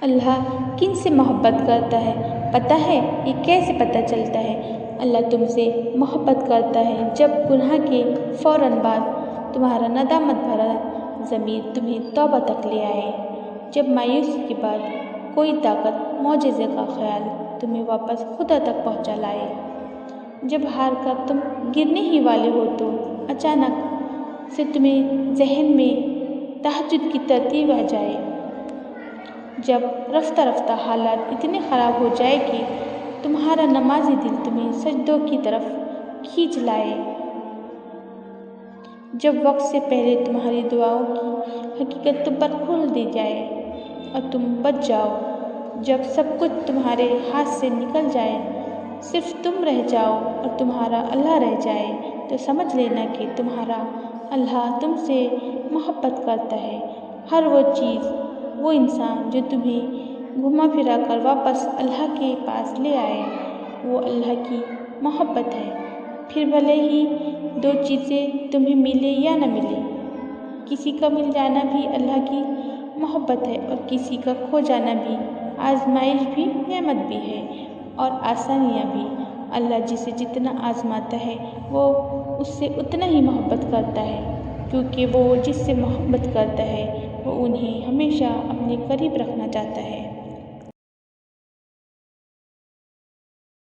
اللہ کن سے محبت کرتا ہے پتہ ہے؟ یہ کیسے پتہ چلتا ہے؟ اللہ تم سے محبت کرتا ہے جب گناہ کے فوراً بعد تمہارا ندامت بھرا ضمیر تمہیں توبہ تک لے آئے، جب مایوسی کے بعد کوئی طاقت معجزے کا خیال تمہیں واپس خدا تک پہنچا لائے، جب ہار کر تم گرنے ہی والے ہو تو اچانک سے تمہیں ذہن میں تہجد کی ترتیب آ جائے، جب رفتہ رفتہ حالات اتنے خراب ہو جائے کہ تمہارا نمازی دل تمہیں سجدوں کی طرف کھینچ لائے، جب وقت سے پہلے تمہاری دعاؤں کی حقیقت تم پر کھول دی جائے اور تم بچ جاؤ، جب سب کچھ تمہارے ہاتھ سے نکل جائے، صرف تم رہ جاؤ اور تمہارا اللہ رہ جائے، تو سمجھ لینا کہ تمہارا اللہ تم سے محبت کرتا ہے۔ ہر وہ چیز، وہ انسان جو تمہیں گھما پھرا کر واپس اللہ کے پاس لے آئے، وہ اللہ کی محبت ہے، پھر بھلے ہی دو چیزیں تمہیں ملے یا نہ ملے، کسی کا مل جانا بھی اللہ کی محبت ہے اور کسی کا کھو جانا بھی آزمائش بھی نعمت بھی ہے اور آسانیاں بھی۔ اللہ جسے جتنا آزماتا ہے وہ اس سے اتنا ہی محبت کرتا ہے، کیونکہ وہ جس سے محبت کرتا ہے وہ انہیں ہمیشہ اپنے قریب رکھنا چاہتا ہے۔